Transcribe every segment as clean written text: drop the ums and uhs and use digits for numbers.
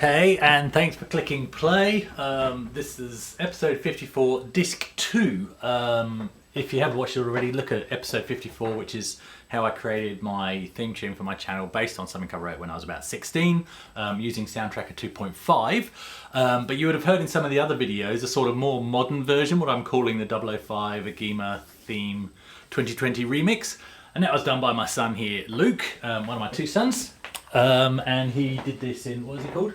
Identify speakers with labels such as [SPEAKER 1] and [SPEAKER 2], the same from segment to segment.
[SPEAKER 1] Hey, and thanks for clicking play. This is episode 54, disc 2. If you haven't watched it already, look at episode 54, which is how I created my theme tune for my channel based on something I wrote when I was about 16, using Soundtracker 2.5. But you would have heard in some of the other videos a sort of more modern version, what I'm calling the 005 AGIMA theme 2020 remix. And that was done by my son here, Luke, one of my two sons. And he did this in, what was it called?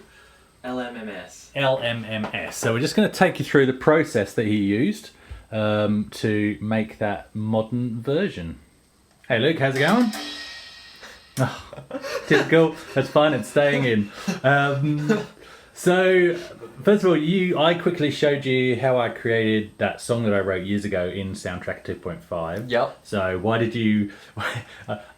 [SPEAKER 2] LMMS.
[SPEAKER 1] LMMS. So we're just going to take you through the process that he used to make that modern version. Hey Luke, how's it going? Oh, typical. That's fine. It's staying in. So first of all, I quickly showed you how I created that song that I wrote years ago in Soundtrack 2.5.
[SPEAKER 2] Yep.
[SPEAKER 1] So why did you?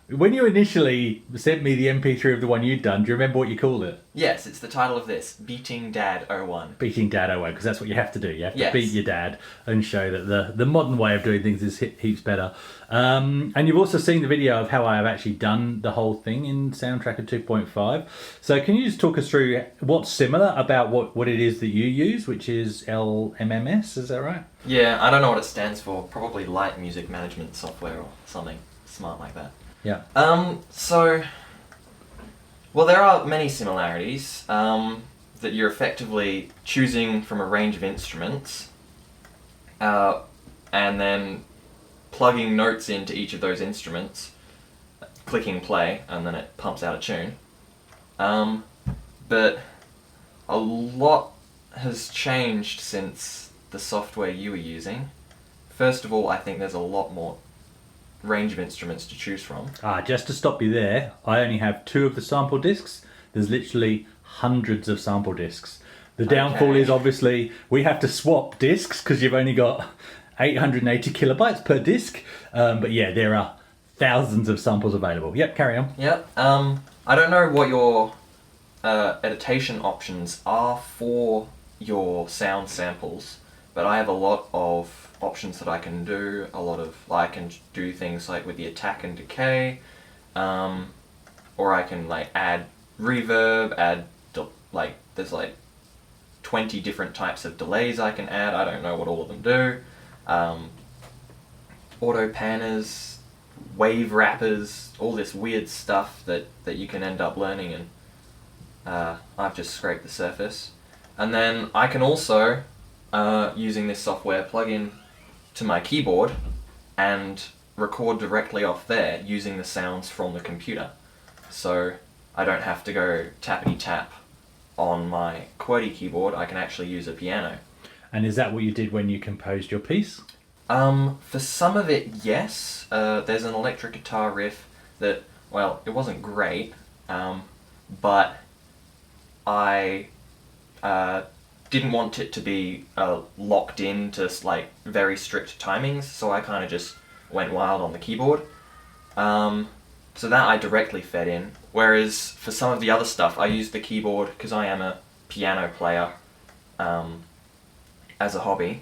[SPEAKER 1] When you initially sent me the MP3 of the one you'd done, do you remember what you called it?
[SPEAKER 2] Yes, it's the title of this, Beating Dad 01.
[SPEAKER 1] Beating Dad 01, because that's what you have to do. You have to
[SPEAKER 2] Yes.
[SPEAKER 1] beat your dad and show that the modern way of doing things is heaps better. And you've also seen the video of how I have actually done the whole thing in Soundtracker 2.5. So can you just talk us through what's similar about what it is that you use, which is LMMS, is that right?
[SPEAKER 2] Yeah, I don't know what it stands for. Probably Light Music Management Software or something smart like that.
[SPEAKER 1] Yeah.
[SPEAKER 2] Well, there are many similarities, that you're effectively choosing from a range of instruments, and then plugging notes into each of those instruments, clicking play, and then it pumps out a tune. But a lot has changed since the software you were using. First of all, I think there's a lot more range of instruments to choose from.
[SPEAKER 1] Just to stop you there, I only have 2 of the sample discs. There's literally hundreds of sample discs. The downfall is obviously we have to swap discs because you've only got 880 kilobytes per disc. But yeah, there are thousands of samples available. Yep, carry on.
[SPEAKER 2] Yep. I don't know what your editation options are for your sound samples, but I have a lot of options that I can do. I can do things like with the attack and decay, or I can add reverb, there's 20 different types of delays I can add. I don't know what all of them do. Auto panners, wave wrappers, all this weird stuff that you can end up learning, and I've just scraped the surface. And then I can also, using this software, plug in to my keyboard and record directly off there using the sounds from the computer. So I don't have to go tappity tap on my QWERTY keyboard, I can actually use a piano.
[SPEAKER 1] And is that what you did when you composed your piece?
[SPEAKER 2] For some of it, yes. There's an electric guitar riff that, well, it wasn't great, but I didn't want it to be locked in to very strict timings, so I kind of just went wild on the keyboard. So that I directly fed in, whereas for some of the other stuff I used the keyboard because I am a piano player as a hobby.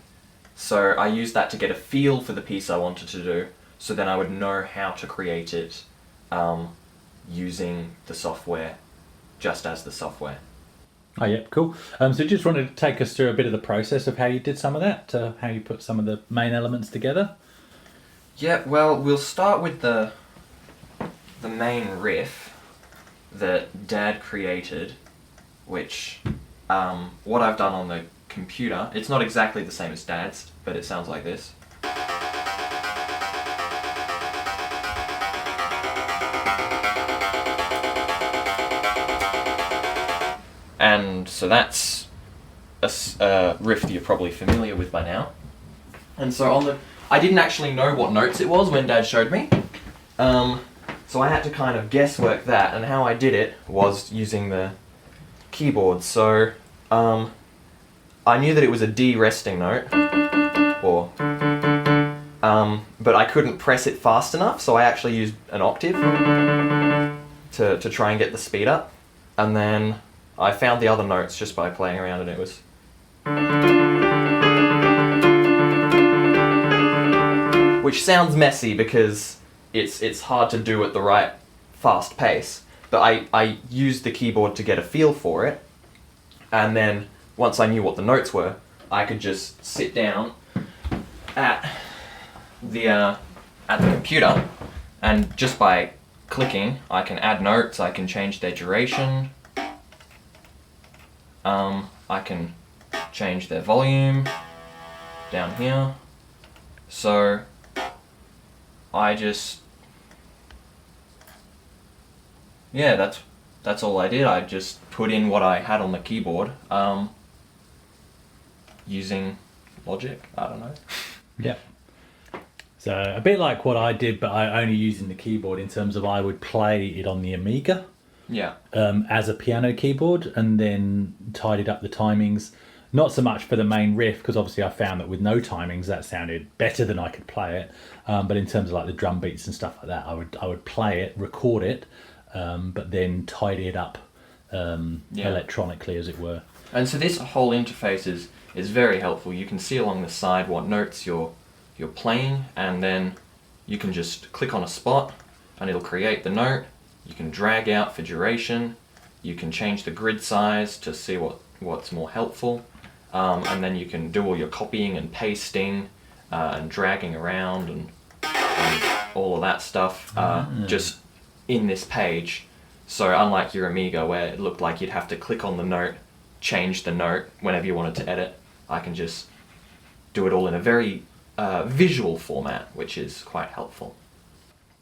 [SPEAKER 2] So I used that to get a feel for the piece I wanted to do, so then I would know how to create it using the software, just as the software.
[SPEAKER 1] Oh, yeah, cool. So just wanted to take us through a bit of the process of how you did some of that, how you put some of the main elements together.
[SPEAKER 2] Yeah, well, we'll start with the main riff that Dad created, which, what I've done on the computer, it's not exactly the same as Dad's, but it sounds like this. And so that's a riff that you're probably familiar with by now. And so I didn't actually know what notes it was when Dad showed me. So I had to kind of guesswork that, and how I did it was using the keyboard. So I knew that it was a D resting note, but I couldn't press it fast enough, so I actually used an octave to try and get the speed up. And then I found the other notes just by playing around, and it was... Which sounds messy because it's hard to do at the right fast pace, but I used the keyboard to get a feel for it, And then once I knew what the notes were, I could just sit down at the computer, and just by clicking, I can add notes, I can change their duration, I can change their volume down here. So I just, yeah, that's all I did. I just put in what I had on the keyboard, using Logic, I don't know.
[SPEAKER 1] Yeah. So a bit like what I did, but I only using the keyboard in terms of I would play it on the Amiga.
[SPEAKER 2] Yeah.
[SPEAKER 1] As a piano keyboard, and then tidied up the timings. Not so much for the main riff, because obviously I found that with no timings that sounded better than I could play it. But in terms of like the drum beats and stuff like that, I would play it, record it, but then tidy it up electronically, as it were.
[SPEAKER 2] And so this whole interface is very helpful. You can see along the side what notes you're playing, and then you can just click on a spot and it'll create the note. You can drag out for duration. You can change the grid size to see what's more helpful. And then you can do all your copying and pasting and dragging around and all of that stuff just in this page. So unlike your Amiga, where it looked like you'd have to click on the note, change the note whenever you wanted to edit, I can just do it all in a very visual format, which is quite helpful.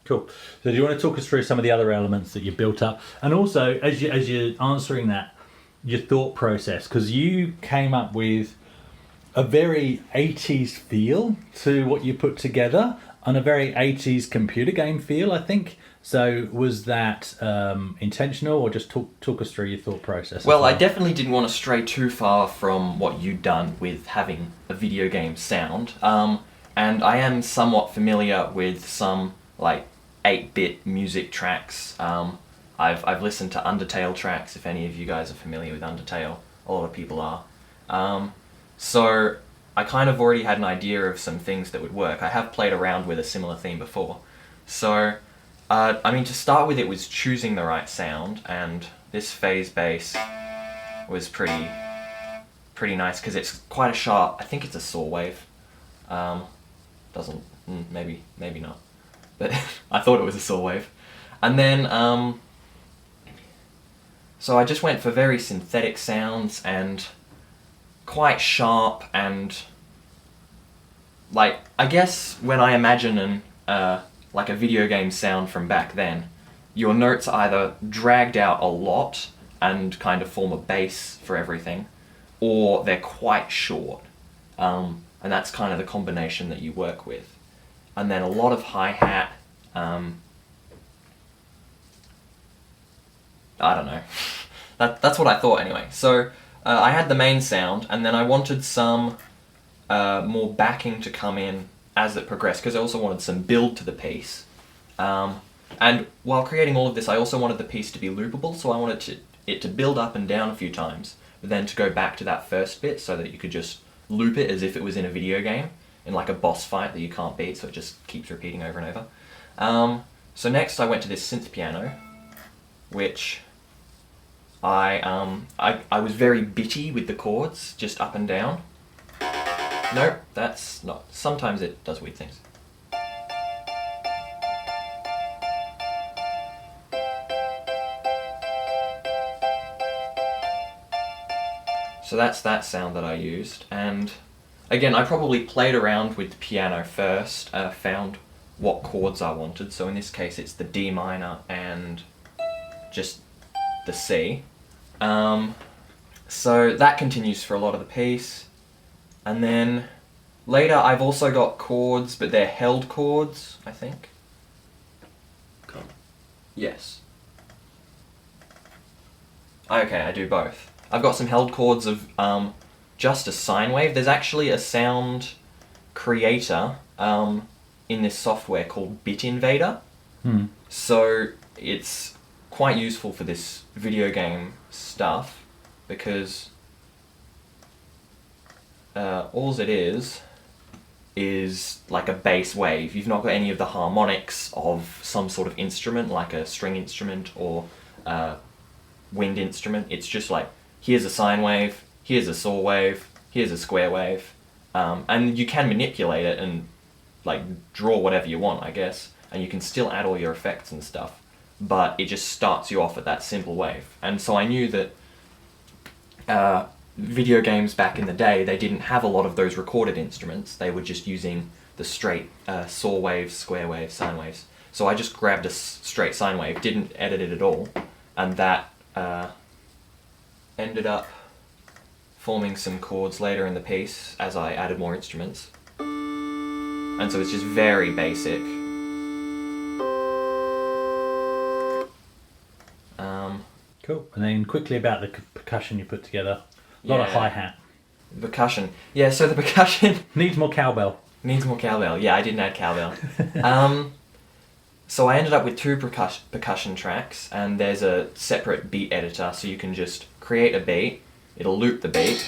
[SPEAKER 1] Cool. So do you want to talk us through some of the other elements that you built up? And also, as you're answering that, your thought process, because you came up with a very 80s feel to what you put together, and a very 80s computer game feel, I think. So was that intentional, or just talk us through your thought process?
[SPEAKER 2] Well, I definitely didn't want to stray too far from what you'd done with having a video game sound. And I am somewhat familiar with some like 8-bit music tracks. I've listened to Undertale tracks, if any of you guys are familiar with Undertale. A lot of people are. So I kind of already had an idea of some things that would work. I have played around with a similar theme before. So, I mean, to start with, it was choosing the right sound, and this phase bass was pretty nice, because it's quite a sharp, I think it's a saw wave. Maybe not. But I thought it was a saw wave. And then, so I just went for very synthetic sounds and quite sharp, and like, I guess when I imagine like a video game sound from back then, your notes are either dragged out a lot and kind of form a bass for everything, or they're quite short. And that's kind of the combination that you work with. And then a lot of hi-hat, I don't know. That's what I thought anyway. So I had the main sound, and then I wanted some more backing to come in as it progressed, because I also wanted some build to the piece. And while creating all of this, I also wanted the piece to be loopable, so I wanted it to build up and down a few times, but then to go back to that first bit so that you could just loop it as if it was in a video game, in like a boss fight that you can't beat, so it just keeps repeating over and over. So next I went to this synth piano, which I was very bitty with the chords, just up and down. Nope, that's not. Sometimes it does weird things. So that's that sound that I used, and again, I probably played around with the piano first, found what chords I wanted. So in this case, it's the D minor and just the C. So that continues for a lot of the piece. And then later I've also got chords, but they're held chords, I think. Yes. Okay, I do both. I've got some held chords of just a sine wave. There's actually a sound creator in this software called Bit Invader. So it's quite useful for this video game stuff, because all it is like a bass wave. You've not got any of the harmonics of some sort of instrument, like a string instrument or wind instrument. It's just like here's a sine wave, here's a saw wave, here's a square wave, and you can manipulate it and like draw whatever you want, I guess, and you can still add all your effects and stuff, but it just starts you off at that simple wave. And so I knew that video games back in the day, they didn't have a lot of those recorded instruments. They were just using the straight saw waves, square waves, sine waves. So I just grabbed a straight sine wave, didn't edit it at all, and that ended up forming some chords later in the piece as I added more instruments. And so it's just very basic.
[SPEAKER 1] Cool. And then quickly about the percussion you put together. A lot of hi-hat.
[SPEAKER 2] Percussion. Yeah, so the percussion...
[SPEAKER 1] Needs more cowbell.
[SPEAKER 2] Needs more cowbell. Yeah, I didn't add cowbell. So I ended up with 2 percussion tracks, and there's a separate beat editor, so you can just create a beat, it'll loop the beat,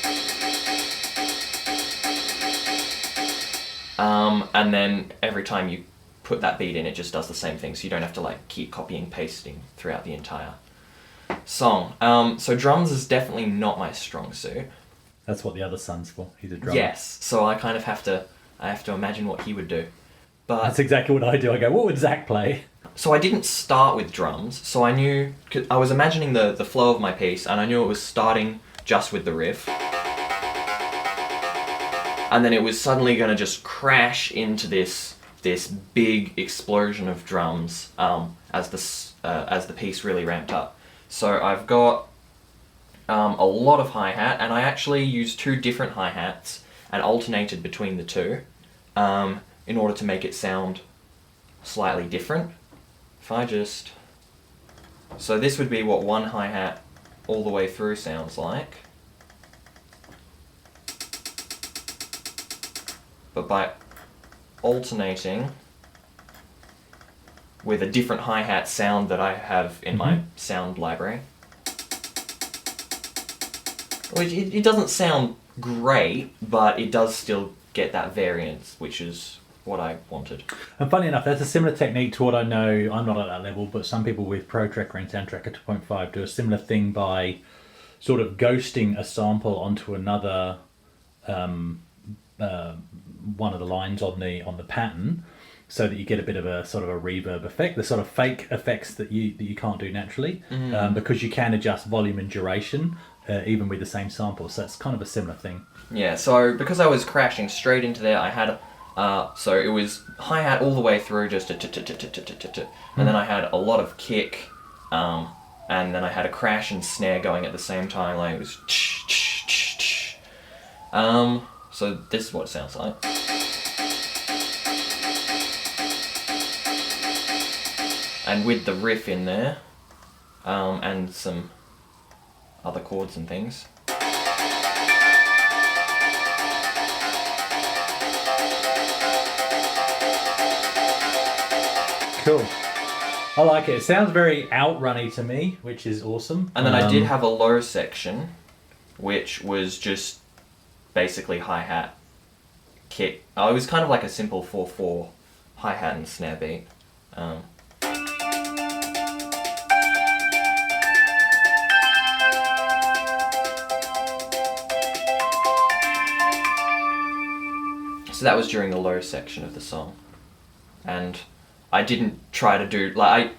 [SPEAKER 2] and then every time you put that beat in, it just does the same thing, so you don't have to like keep copying pasting throughout the entire song. So drums is definitely not my strong suit.
[SPEAKER 1] That's what the other son's for. He's a drummer.
[SPEAKER 2] Yes, so I kind of have to imagine what he would do. But
[SPEAKER 1] that's exactly what I do. I go, what would Zach play?
[SPEAKER 2] So I didn't start with drums, so I knew, I was imagining the flow of my piece, and I knew it was starting just with the riff. And then it was suddenly going to just crash into this big explosion of drums as the piece really ramped up. So I've got a lot of hi-hat, and I actually used 2 different hi-hats and alternated between the 2 in order to make it sound slightly different. If I just... So this would be what one hi-hat all the way through sounds like. But by alternating with a different hi-hat sound that I have in my sound library. Which it doesn't sound great, but it does still get that variance, which is what I wanted.
[SPEAKER 1] And funny enough, that's a similar technique to what I know. I'm not at that level, but some people with Pro Tracker and Sound Tracker 2.5 do a similar thing by sort of ghosting a sample onto another one of the lines on the pattern, so that you get a bit of a sort of a reverb effect, the sort of fake effects that you can't do naturally, because you can adjust volume and duration even with the same sample. So it's kind of a similar thing.
[SPEAKER 2] Yeah. So because I was crashing straight into there, I had so it was hi-hat all the way through, just and then I had a lot of kick, and then I had a crash and snare going at the same time. Like it was so this is what it sounds like. And with the riff in there, and some other chords and things.
[SPEAKER 1] Cool. I like it. It sounds very outrunny to me, which is awesome.
[SPEAKER 2] And then I did have a low section, which was just basically hi-hat, kick. It was kind of like a simple 4/4 hi-hat and snare beat. So that was during the low section of the song, and I didn't try to do like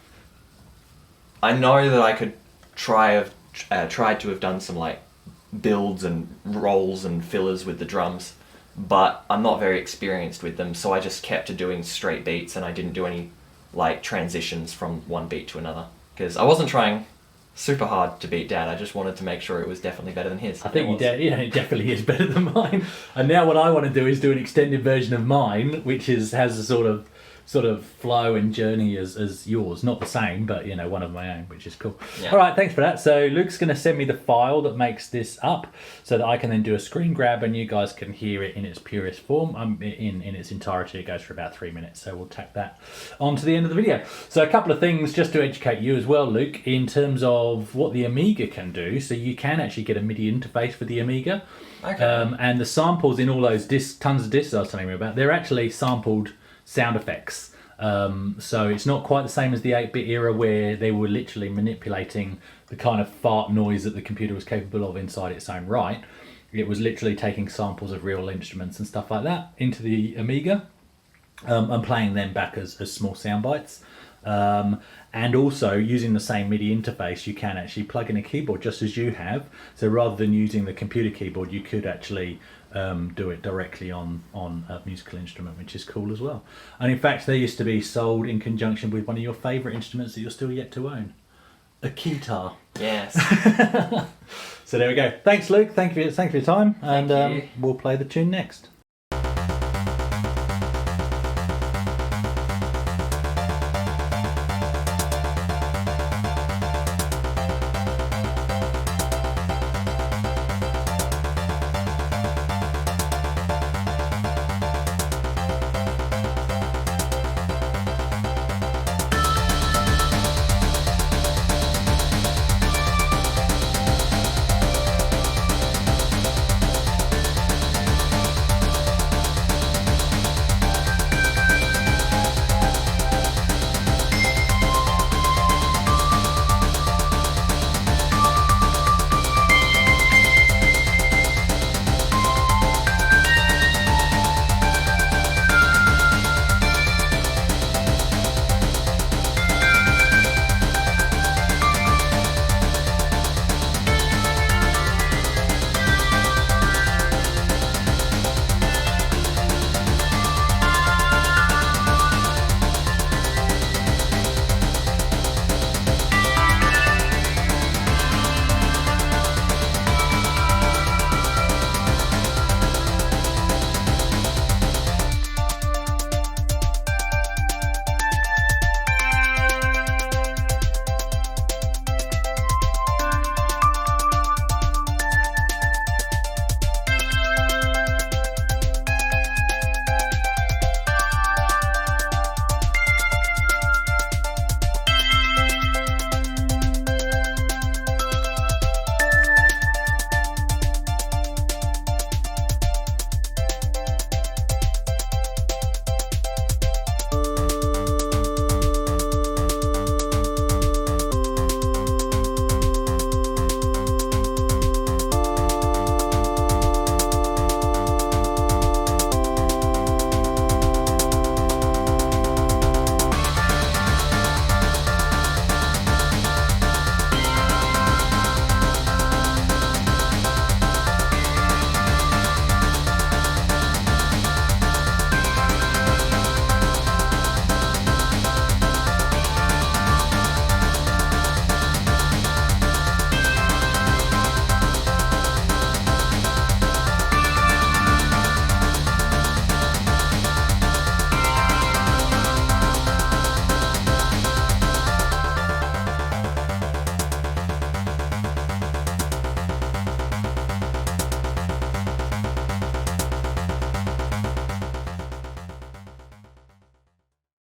[SPEAKER 2] I know that I could tried to have done some like builds and rolls and fillers with the drums, but I'm not very experienced with them, so I just kept doing straight beats, and I didn't do any like transitions from one beat to another, because I wasn't trying super hard to beat Dad. I just wanted to make sure it was definitely better than his.
[SPEAKER 1] I think it definitely is better than mine. And now what I want to do is do an extended version of mine, which has a sort of flow and journey as yours. Not the same, but one of my own, which is cool. Yeah. All right, thanks for that. So Luke's going to send me the file that makes this up, so that I can then do a screen grab and you guys can hear it in its purest form. In its entirety. It goes for about 3 minutes, so we'll tack that on to the end of the video. So a couple of things just to educate you as well, Luke, in terms of what the Amiga can do. So you can actually get a MIDI interface for the Amiga. Okay. And the samples in all those tons of discs I was telling you about, they're actually sampled sound effects. So it's not quite the same as the 8-bit era where they were literally manipulating the kind of fart noise that the computer was capable of inside its own right. It was literally taking samples of real instruments and stuff like that into the Amiga and playing them back as small sound bites. And also using the same MIDI interface, you can actually plug in a keyboard just as you have. So rather than using the computer keyboard, you could actually do it directly on a musical instrument, which is cool as well. And in fact, they used to be sold in conjunction with one of your favourite instruments that you're still yet to own, a keytar.
[SPEAKER 2] Yes.
[SPEAKER 1] So there we go. Thanks, Luke. Thank you for your time.
[SPEAKER 2] Thank
[SPEAKER 1] And
[SPEAKER 2] you.
[SPEAKER 1] we'll play the tune next.